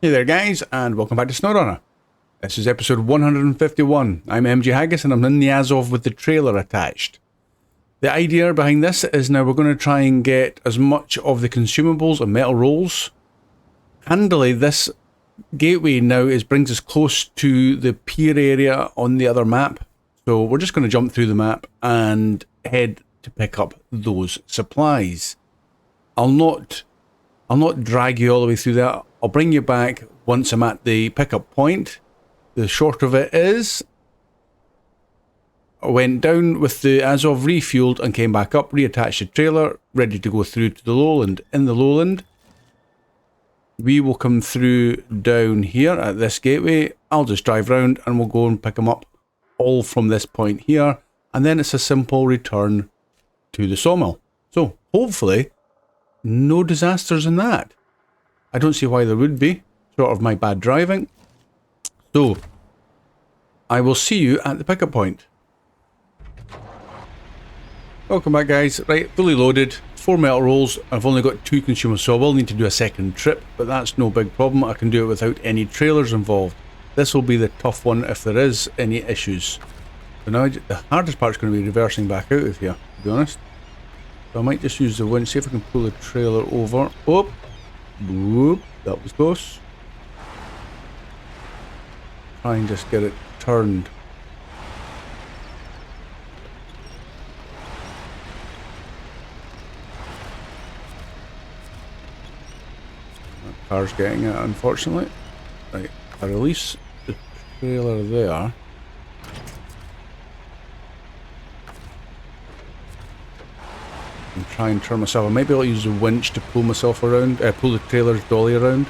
Hey there guys, and welcome back to Snowrunner. This is episode 151. I'm MG Haggis and I'm in the Azov with the trailer attached. The idea behind this is now we're going to try and get as much of the consumables and metal rolls. Handily, this gateway now brings us close to the Pier area on the other map. So we're just going to jump through the map and head to pick up those supplies. I'll not drag you all the way through that. I'll bring you back once I'm at the pickup point. The short of it is, I went down with the Azov, refueled and came back up, reattached the trailer, ready to go through to the Lowland. In the Lowland, we will come through down here at this gateway. I'll just drive round and we'll go and pick them up all from this point here. And then it's a simple return to the Sawmill. So hopefully no disasters in that. I don't see why there would be, short of my bad driving. So, I will see you at the pickup point. Welcome back guys. Right, fully loaded, 4 metal rolls. I've only got 2 consumables, so I will need to do a second trip, but that's no big problem. I can do it without any trailers involved. This will be the tough one if there is any issues. So now the hardest part is going to be reversing back out of here, to be honest. So I might just use the winch, see if I can pull the trailer over. Oh! Whoop, that was close. Try and just get it turned. That car's getting it, unfortunately. Right, I release the trailer there. And try and turn myself. I might be able to use the winch to pull myself around, pull the trailer's dolly around.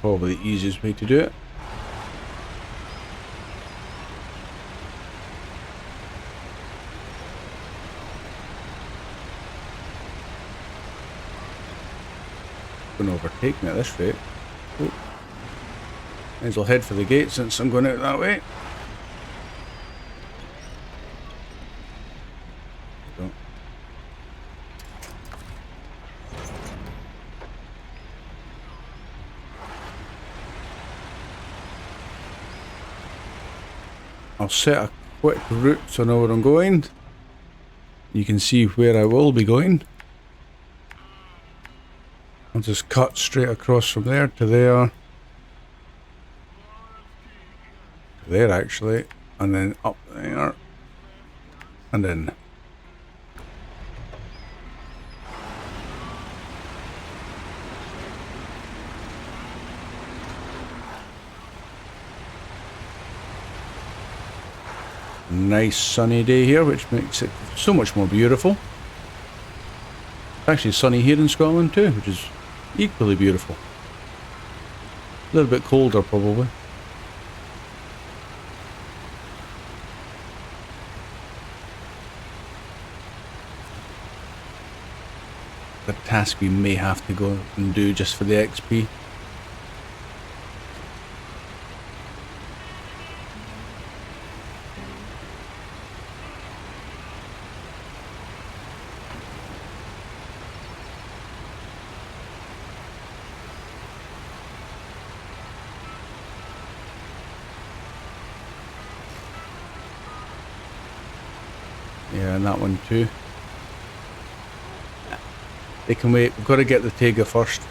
Probably the easiest way to do it. Going to overtake me at this rate. Oh. Might as well head for the gate since I'm going out that way. So. I'll set a quick route so I know where I'm going. You can see where I will be going. I'll just cut straight across from there to there. To there actually. And then up there. And then. Nice sunny day here, which makes it so much more beautiful. It's actually sunny here in Scotland too, which is equally beautiful. A little bit colder probably. The task we may have to go and do just for the XP. Yeah, and that one too. They can wait. We've got to get the Tayga first.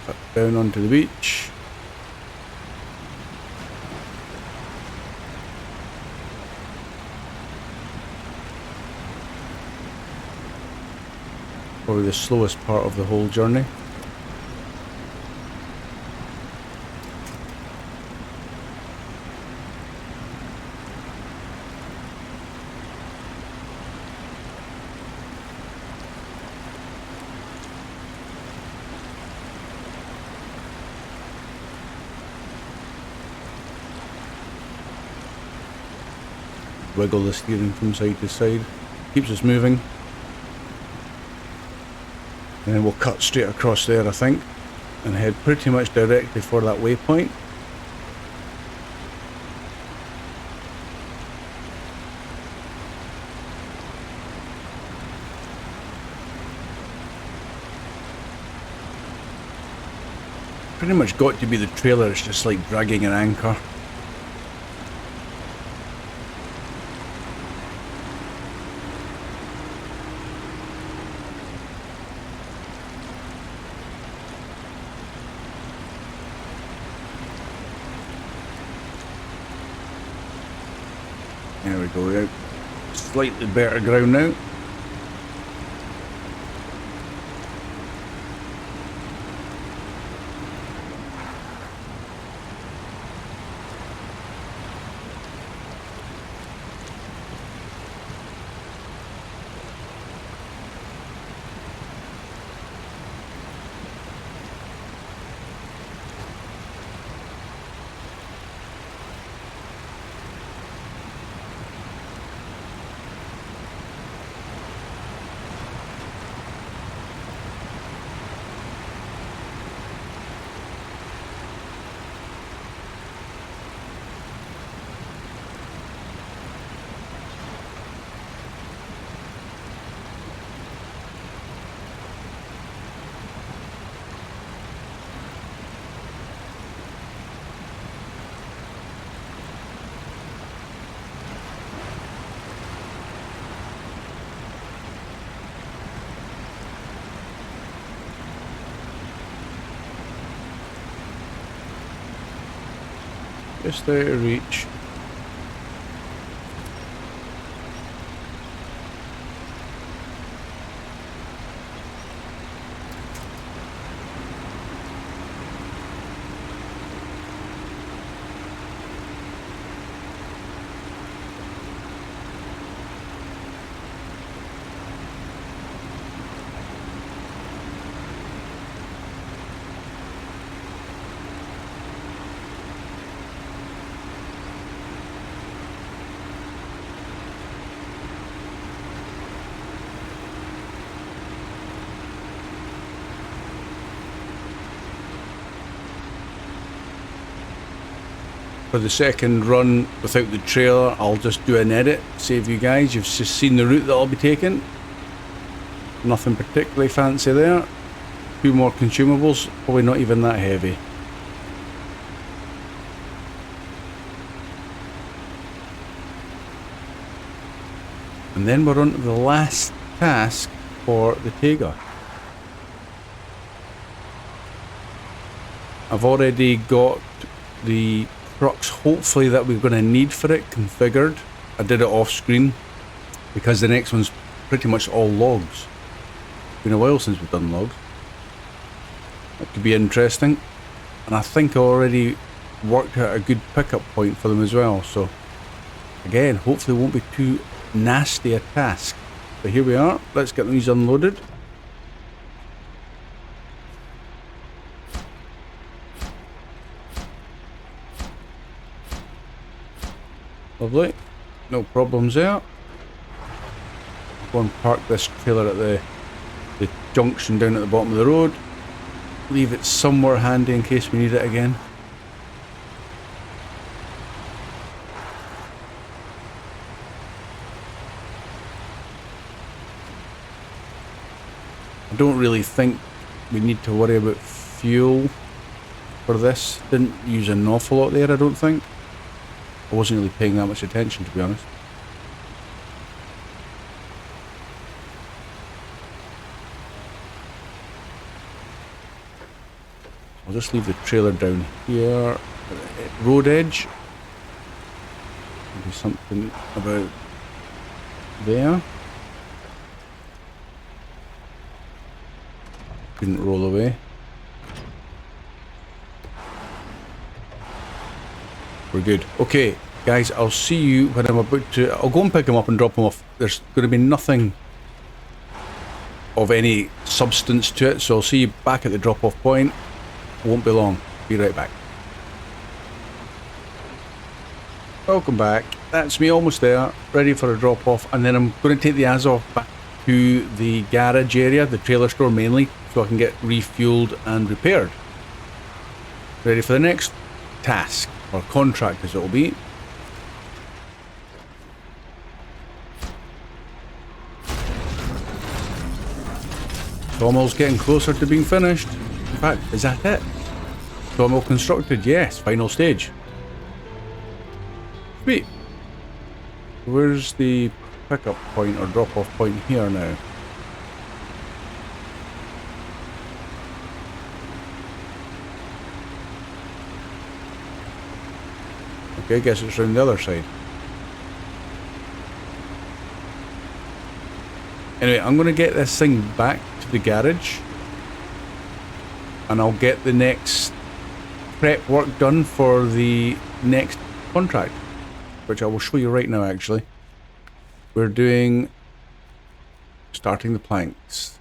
Cut down onto the beach. Probably the slowest part of the whole journey. wiggle the steering from side to side. Keeps us moving. And then we'll cut straight across there, I think, and head pretty much directly for that waypoint. Pretty much got to be the trailer, it's just like dragging an anchor. There we go, we're out slightly better ground now. Just out of reach. For the second run without the trailer, I'll just do an edit, save you guys. You've just seen the route that I'll be taking. Nothing particularly fancy there. Few more consumables, probably not even that heavy. And then we're on to the last task for the Tayga. I've already got the trucks, hopefully, that we're going to need for it configured. I did it off screen because the next one's pretty much all logs. It's been a while since we've done logs. That could be interesting. And I think I already worked out a good pickup point for them as well. So again, hopefully it won't be too nasty a task. But here we are. Let's get these unloaded. Lovely, no problems there. I'll go and park this trailer at the junction down at the bottom of the road. Leave it somewhere handy in case we need it again. I don't really think we need to worry about fuel for this. Didn't use an awful lot there, I don't think. I wasn't really paying that much attention, to be honest. I'll just leave the trailer down here, road edge. Maybe something about there. Couldn't roll away. We're good. Okay, guys, I'll see you when I'm about to... I'll go and pick him up and drop him off. There's going to be nothing of any substance to it, so I'll see you back at the drop-off point. Won't be long. Be right back. Welcome back. that's me almost there, ready for a drop off, and then I'm going to take the Azov back to the garage area, the trailer store mainly, so I can get refueled and repaired. Ready for the next task, or contract as it will be. Sawmill's getting closer to being finished. In fact, is that it? Sawmill constructed, yes, final stage. Sweet. Where's the pickup point or drop off point here now? Okay, I guess it's around the other side. Anyway, I'm going to get this thing back to the garage and I'll get the next prep work done for the next contract, which I will show you right now actually. We're doing starting the planks.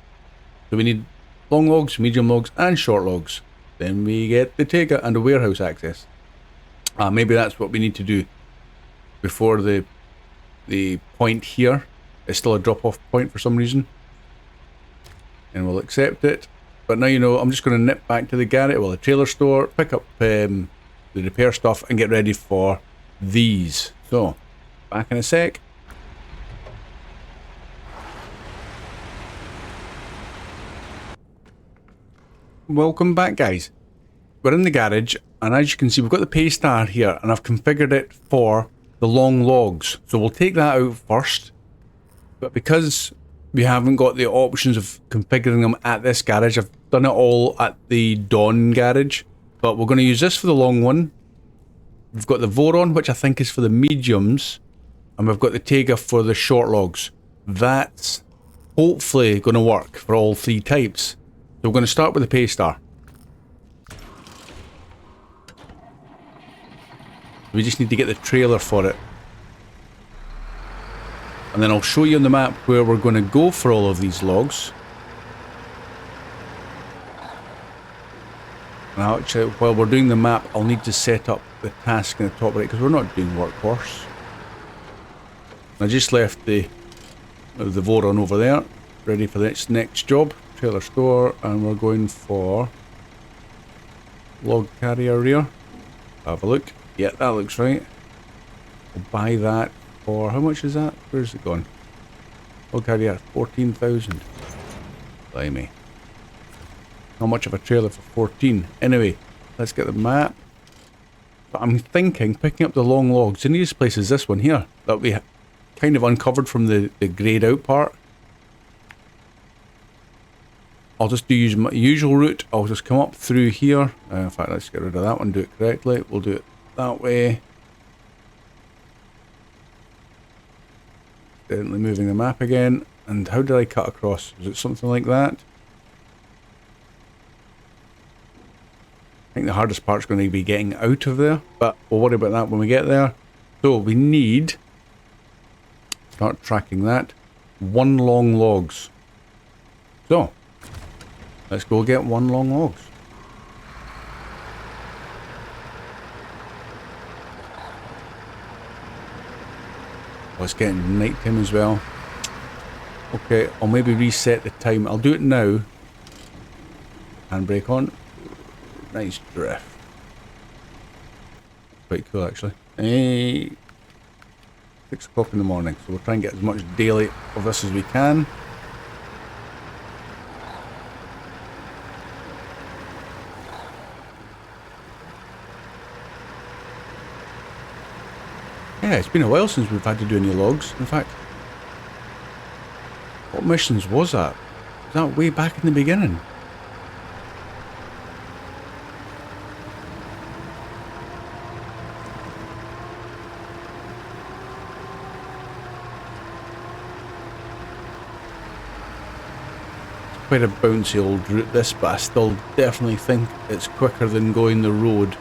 So we need long logs, medium logs and short logs. Then we get the Tayga and the warehouse access. Maybe that's what we need to do before the point here. It's still a drop-off point for some reason. And we'll accept it. But now you know, I'm just going to nip back to the garage, well, the trailer store, pick up the repair stuff and get ready for these. So, back in a sec. Welcome back, guys. We're in the garage, and as you can see, we've got the pay star here, and I've configured it for the long logs. So we'll take that out first. But because we haven't got the options of configuring them at this garage, I've done it all at the Dawn garage. But we're going to use this for the long one. We've got the Voron, which I think is for the mediums. And we've got the Tayga for the short logs. That's hopefully going to work for all three types. So we're going to start with the pay star. We just need to get the trailer for it. And then I'll show you on the map where we're going to go for all of these logs. And actually, while we're doing the map, I'll need to set up the task in the top right, because we're not doing workhorse. I just left the Voron over there, ready for this next job. Trailer store, and we're going for log carrier rear. Have a look. Yeah, that looks right. We'll buy that for, how much is that? Where's it gone? Log carrier, 14,000. Blimey. Not much of a trailer for 14. Anyway, let's get the map. But I'm thinking, picking up the long logs, the nearest place is this one here, that we kind of uncovered from the grayed out part. I'll just use my usual route. I'll just come up through here. In fact, let's get rid of that one, do it correctly. We'll do it that way. Definitely moving the map again. And how did I cut across? Was it something like that? I think the hardest part's going to be getting out of there, but we'll worry about that when we get there. So we need, start tracking that, 1 long logs. So, let's go get 1 long logs. Oh, it's getting night time as well. Okay, I'll maybe reset the time. I'll do it now. Handbrake on. Nice drift. Quite cool actually. 6 o'clock in the morning, so we'll try and get as much daylight of this as we can. Yeah, it's been a while since we've had to do any logs. In fact, what missions was that? Was that way back in the beginning? It's quite a bouncy old route this, but I still definitely think it's quicker than going the road.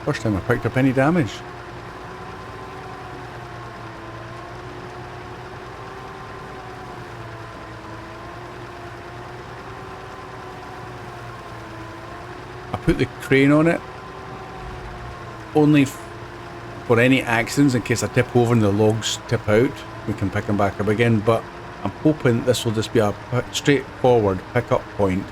First time I picked up any damage. I put the crane on it only for any accidents in case I tip over and the logs tip out. We can pick them back up again, but I'm hoping this will just be a straightforward pick-up point.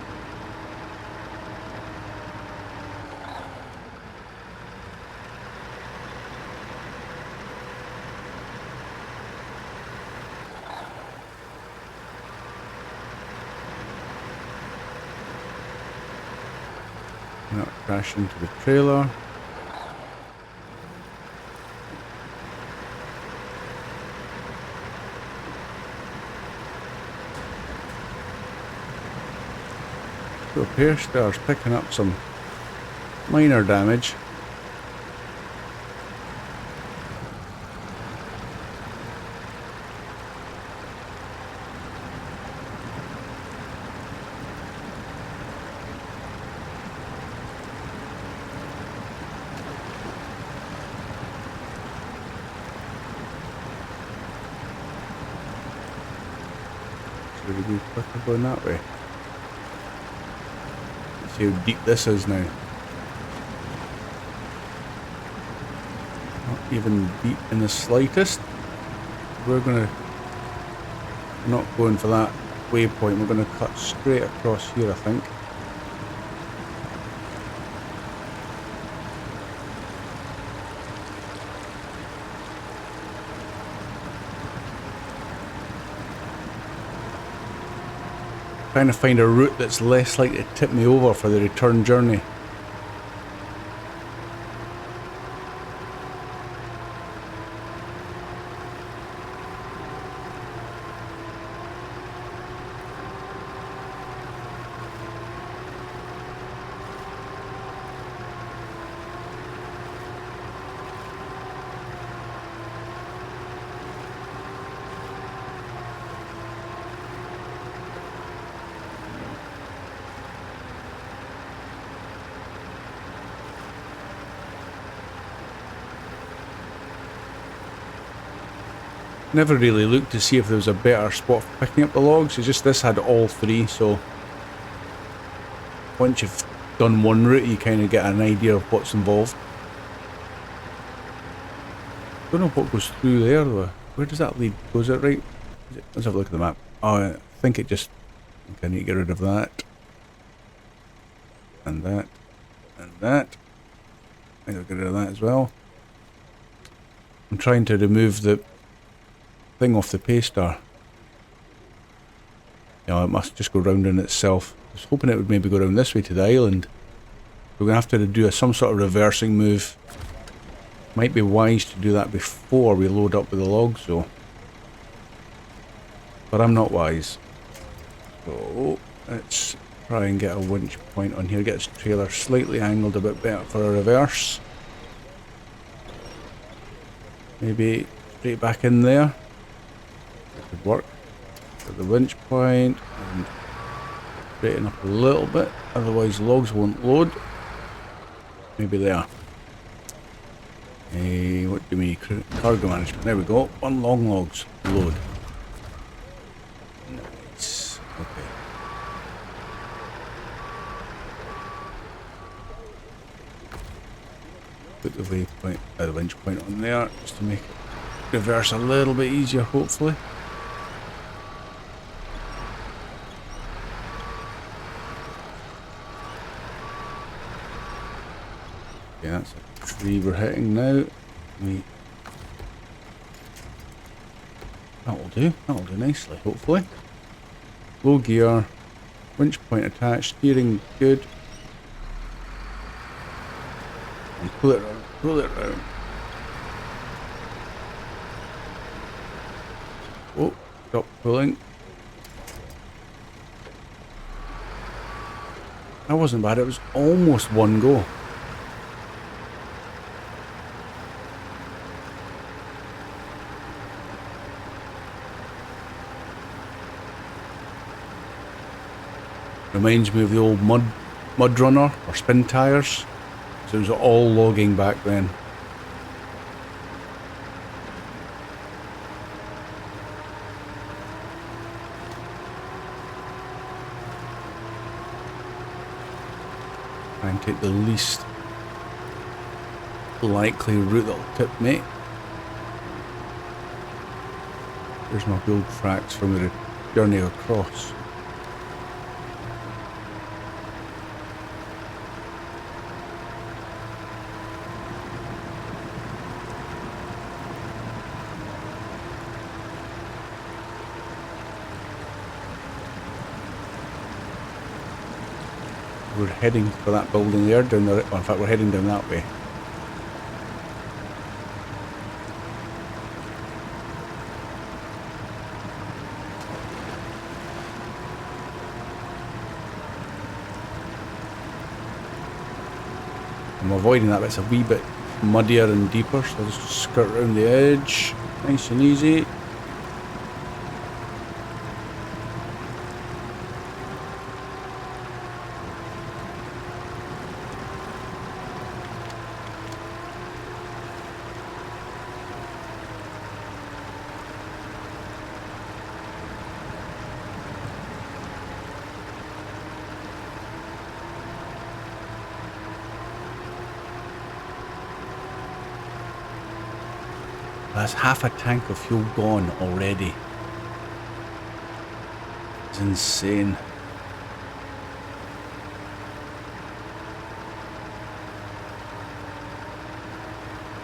Not crash into the trailer. So Pier star's picking up some minor damage. Should we be quicker going that way? See how deep this is now. Not even deep in the slightest. We're not going for that waypoint. We're going to cut straight across here, I think. Trying to find a route that's less likely to tip me over for the return journey. Never really looked to see if there was a better spot for picking up the logs. It's just this had all three, so once you've done one route you kind of get an idea of what's involved. Don't know what goes through there though. Where does that lead? Goes it right? Let's have a look at the map. Oh, I think it just... I need to get rid of that. And that. And that. I need to get rid of that as well. I'm trying to remove the thing off the paystar. Yeah, it must just go round in itself. I was hoping it would maybe go around this way to the island. We're going to have to do some sort of reversing move. Might be wise to do that before we load up with the logs though. But I'm not wise. So let's try and get a winch point on here. Get this trailer slightly angled a bit better for a reverse. Maybe straight back in there. That could work. At the winch point and straighten up a little bit, otherwise logs won't load. Maybe there. What do we need? Cargo management. There we go. Unlong logs. Load. Nice. Okay. Put the waypoint, the winch point on there just to make it reverse a little bit easier, hopefully. Yeah, that's a tree we're hitting now. That'll do nicely, hopefully. Low gear, winch point attached, steering good. And pull it round, Oh, stop pulling. That wasn't bad, it was almost one go. Reminds me of the old mud runner or spin tires. So it was all logging back then. Try and take the least likely route that'll tip me. There's my gold tracks from the journey across. We're heading for that building there, down the, well, in fact we're heading down that way. I'm avoiding that, but it's a wee bit muddier and deeper, so I'll just skirt around the edge, nice and easy. That's half a tank of fuel gone already. It's insane.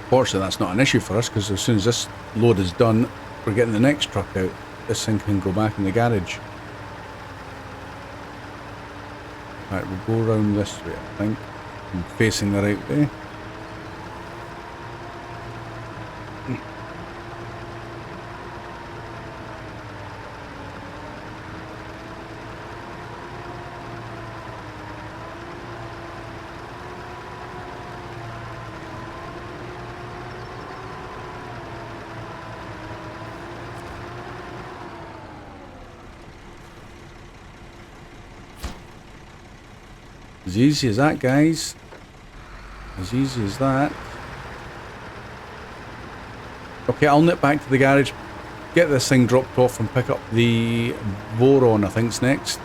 Fortunately, that's not an issue for us, because as soon as this load is done, we're getting the next truck out. This thing can go back in the garage. Right, we'll go around this way, I think. I'm facing the right way. As easy as that, guys. As easy as that. Okay, I'll nip back to the garage, get this thing dropped off and pick up the Voron, I think's next.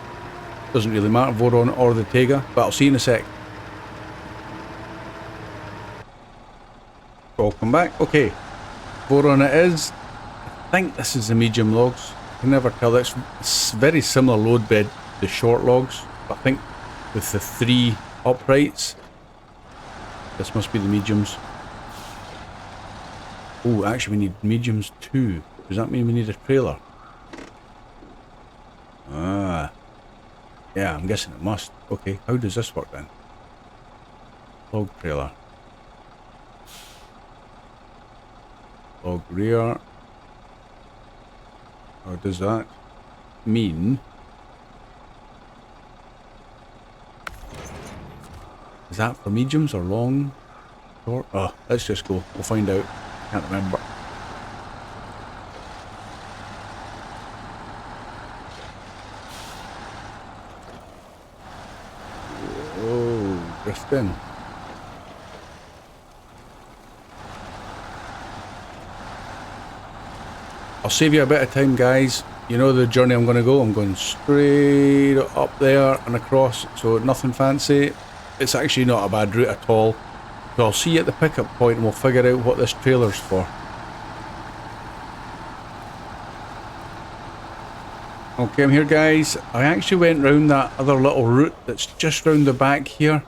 Doesn't really matter, Voron or the Tayga, but I'll see you in a sec. Welcome back. Okay, Voron it is. I think this is the medium logs. I can never tell. It's very similar load bed to the short logs, but I think with the 3 uprights, this must be the mediums. Oh, actually we need mediums too. Does that mean we need a trailer? Ah, yeah, I'm guessing it must. Okay, how does this work then? Log trailer. Log rear. Or does that mean... Is that for mediums or long? Short? Oh, let's just go. We'll find out. Can't remember. Oh, drifting. I'll save you a bit of time, guys. You know the journey I'm going to go. I'm going straight up there and across, so nothing fancy. It's actually not a bad route at all. So I'll see you at the pickup point and we'll figure out what this trailer's for. Okay, I'm here, guys. I actually went round that other little route that's just round the back here.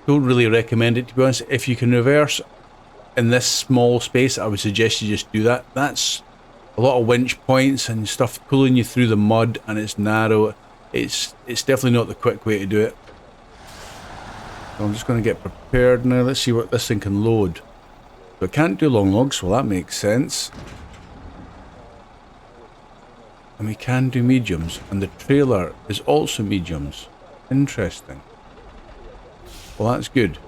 Don't really recommend it, to be honest. If you can reverse in this small space, I would suggest you just do that. That's a lot of winch points and stuff pulling you through the mud, and it's narrow. It's definitely not the quick way to do it. So I'm just going to get prepared now. Let's see what this thing can load. So I can't do long logs, well that makes sense. And we can do mediums, and the trailer is also mediums. Interesting. Well, that's good.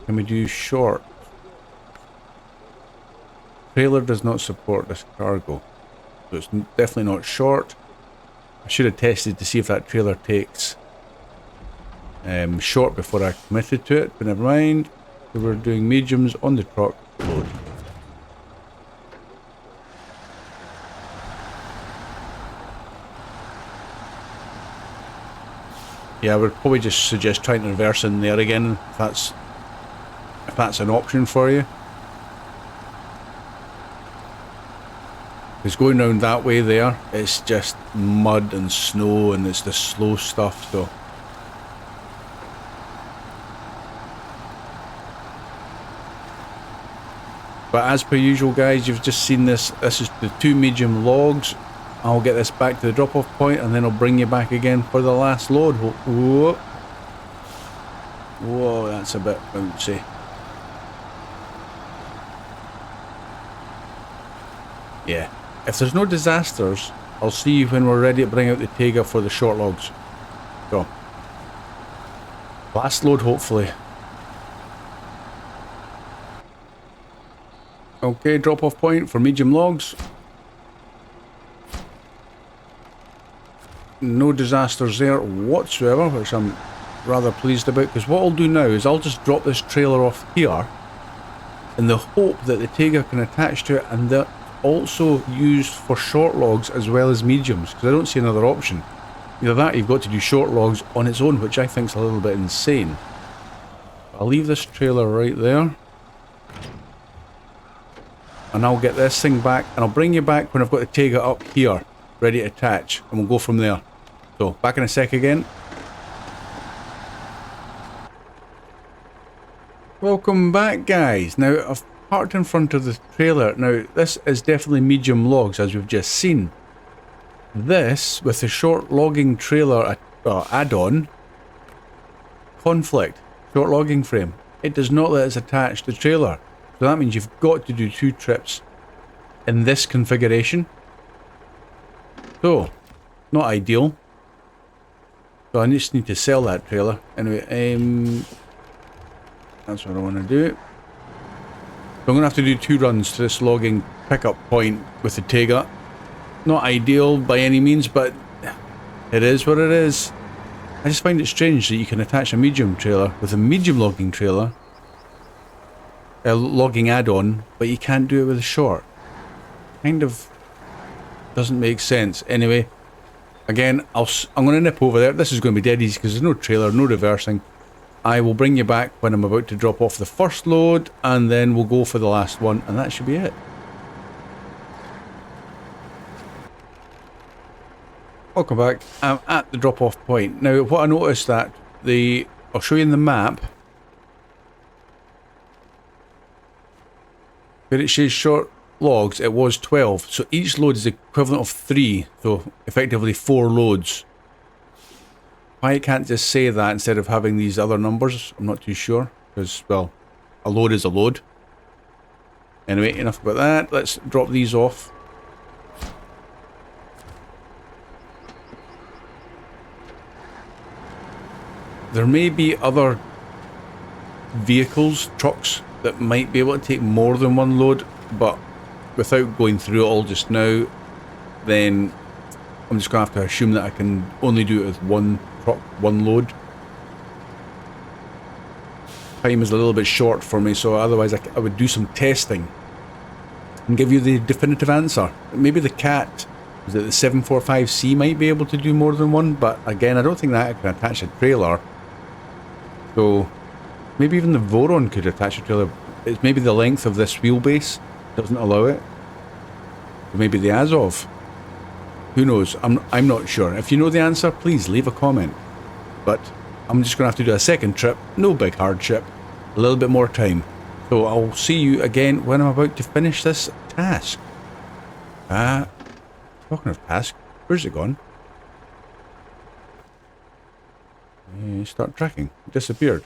Can we do short? Trailer does not support this cargo, so it's definitely not short. I should have tested to see if that trailer takes short before I committed to it, but never mind. So we're doing mediums on the truck load. Yeah, I would probably just suggest trying to reverse in there again if that's an option for you. Because going round that way there, it's just mud and snow and it's the slow stuff, so. But as per usual guys, you've just seen this. This is the 2 medium logs. I'll get this back to the drop off point and then I'll bring you back again for the last load. Whoa, whoa, that's a bit bouncy. Yeah. If there's no disasters, I'll see you when we're ready to bring out the Tayga for the short logs. So, last load hopefully. Okay, drop off point for medium logs. No disasters there whatsoever, which I'm rather pleased about, because what I'll do now is I'll just drop this trailer off here in the hope that the Tayga can attach to it, and that also used for short logs as well as mediums, because I don't see another option. Either that or you've got to do short logs on its own, which I think is a little bit insane. I'll leave this trailer right there and I'll get this thing back, and I'll bring you back when I've got the Tayga up here ready to attach, and we'll go from there. So back in a sec again. Welcome back guys. Now I've parked in front of the trailer. Now this is definitely medium logs as we've just seen. This with the short logging trailer add-on conflict, short logging frame, it does not let us attach the trailer, so that means you've got to do 2 trips in this configuration. So not ideal, so I just need to sell that trailer anyway. That's what I want to do. So I'm going to have to do 2 runs to this logging pickup point with the Tayga. Not ideal by any means, but it is what it is. I just find it strange that you can attach a medium trailer with a medium logging trailer, a logging add-on, but you can't do it with a short. Kind of doesn't make sense. Anyway, again, I'm going to nip over there. This is going to be dead easy because there's no trailer, no reversing. I will bring you back when I'm about to drop off the first load, and then we'll go for the last one, and that should be it. Welcome back. I'm at the drop off point. Now what I noticed that I'll show you in the map where it says short logs, it was 12, so each load is the equivalent of 3, so effectively 4 loads. Why it can't just say that instead of having these other numbers, I'm not too sure, because, well, a load is a load. Anyway, enough about that. Let's drop these off. There may be other vehicles, trucks, that might be able to take more than 1 load, but without going through it all just now, then I'm just going to have to assume that I can only do it with 1 truck, 1 load. Time is a little bit short for me, so otherwise I would do some testing and give you the definitive answer. Maybe the Cat, is it the 745C, might be able to do more than 1, but again, I don't think that I can attach a trailer. So maybe even the Voron could attach a trailer. It's maybe the length of this wheelbase doesn't allow it. Or maybe the Azov. Who knows? I'm not sure. If you know the answer, please leave a comment. But I'm just going to have to do a second trip. No big hardship. A little bit more time. So I'll see you again when I'm about to finish this task. Talking of task, where's it gone? Start tracking. It disappeared.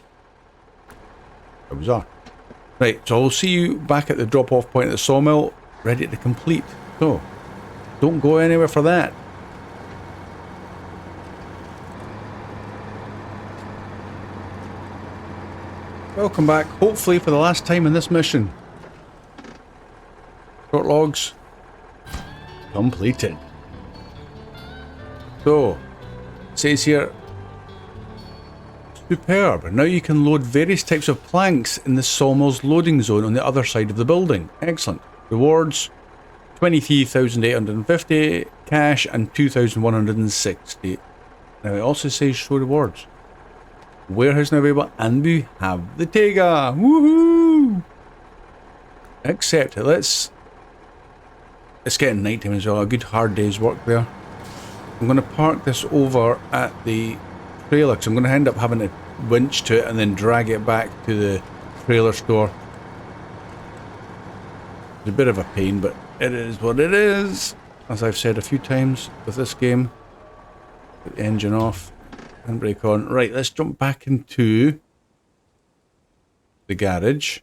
How bizarre. Right, so I'll see you back at the drop-off point at the sawmill, ready to complete. So, don't go anywhere for that. Welcome back, hopefully for the last time in this mission. Short logs completed. So, it says here, superb. Now you can load various types of planks in the sawmill's loading zone on the other side of the building. Excellent. Rewards 23,850 cash and 2,160. Now it also says show rewards. Warehouse now available, and we have the Tayga. Woohoo! Accept it. It's getting night time as well. A good hard day's work there. I'm going to park this over at the trailer because I'm going to end up having to winch to it and then drag it back to the trailer store. It's a bit of a pain, but it is what it is. As I've said a few times with this game. Put the engine off and brake on. Right, let's jump back into the garage.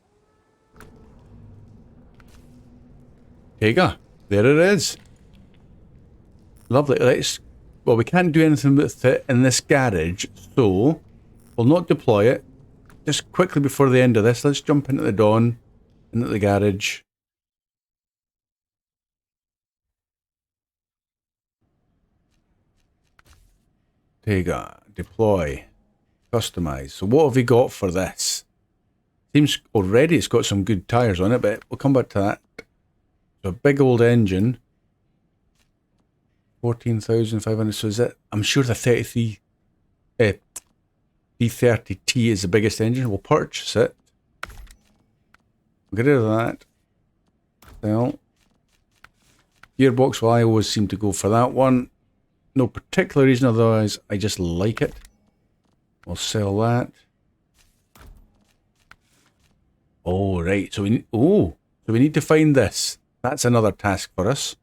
Tayga, there it is. Lovely. Well, we can't do anything with it in this garage, so we'll not deploy it. Just quickly before the end of this, let's jump into the dawn, into the garage. Tayga, deploy, customize. So what have we got for this? Seems already it's got some good tyres on it, but we'll come back to that. So a big old engine. 14,500. So is it? I'm sure the 330T is the biggest engine. We'll purchase it. Get rid of that. Well, gearbox. Well, I always seem to go for that one. No particular reason, otherwise I just like it. We'll sell that. Oh, right. So we need to find this. That's another task for us.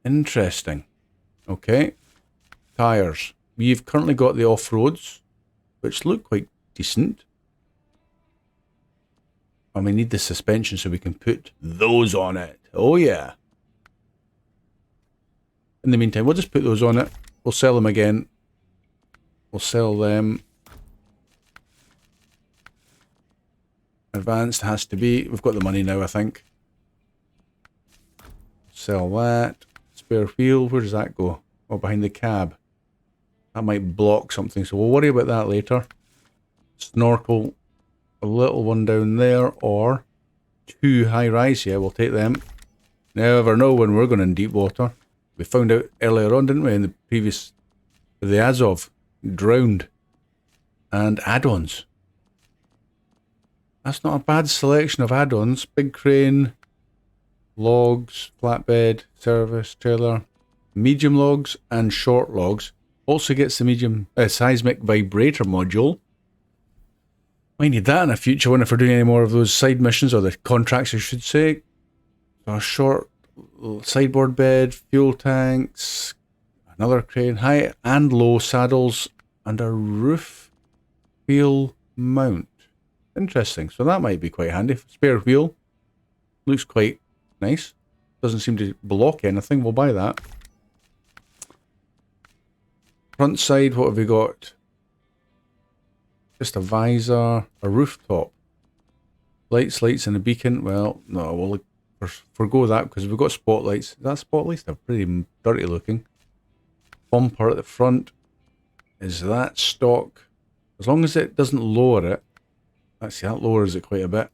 Interesting. Okay. Tyres. We've currently got the off-roads, which look quite decent. And we need the suspension so we can put those on it. Oh, yeah. In the meantime, we'll just put those on it. We'll sell them again. We'll sell them. Advanced has to be. We've got the money now, I think. Sell that. Spare wheel. Where does that go? Oh, behind the cab. That might block something, so we'll worry about that later. Snorkel. A little one down there, or 2 high-rise. Yeah, we'll take them. Never know when we're going in deep water. We found out earlier on, didn't we, in the previous... The Azov. Drowned. And add-ons. That's not a bad selection of add-ons. Big crane, logs, flatbed, service, trailer, medium logs and short logs. Also gets the medium seismic vibrator module. Might need that in a future one if we're doing any more of those side missions, or the contracts I should say. So a short sideboard bed, fuel tanks, another crane, high and low saddles, and a roof wheel mount. Interesting. So that might be quite handy. Spare wheel. Looks quite nice. Doesn't seem to block anything. We'll buy that. Front side, what have we got? Just a visor, a rooftop. Lights, and a beacon. Well, no, we'll forgo that because we've got spotlights. Is that spotlights? They're pretty dirty looking. Bumper at the front. Is that stock? As long as it doesn't lower it. Actually, that lowers it quite a bit.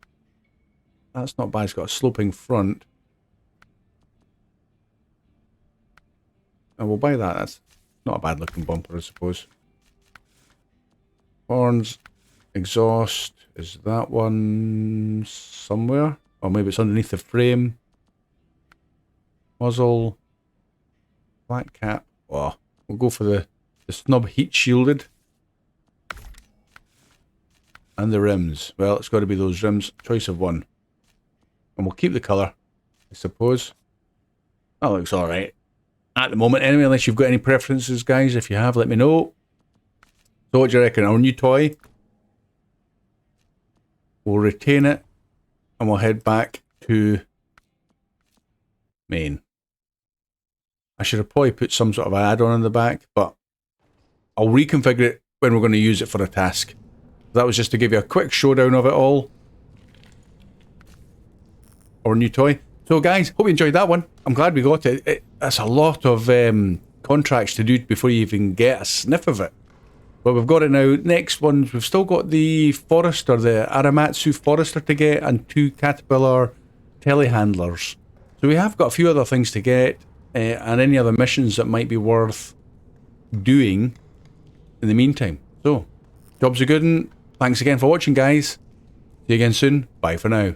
That's not bad. It's got a sloping front. And we'll buy that. That's not a bad looking bumper, I suppose. Horns. Exhaust. Is that one somewhere? Or maybe it's underneath the frame. Muzzle. Flat cap. Oh, we'll go for the snub heat shielded. And the rims. Well, it's got to be those rims. Choice of one. And we'll keep the colour, I suppose. That looks alright. At the moment, anyway, unless you've got any preferences, guys. If you have, let me know. So what do you reckon? Our new toy? We'll retain it. And we'll head back to Maine. I should have probably put some sort of add-on in the back, but I'll reconfigure it when we're going to use it for a task. That was just to give you a quick showdown of it all. Our new toy. So guys, hope you enjoyed that one. I'm glad we got it. That's a lot of contracts to do before you even get a sniff of it. But we've got it now. Next ones, we've still got the Forester, the Aramatsu Forester to get, and 2 Caterpillar telehandlers. So we have got a few other things to get, and any other missions that might be worth doing in the meantime. So, jobs are good, and thanks again for watching, guys. See you again soon. Bye for now.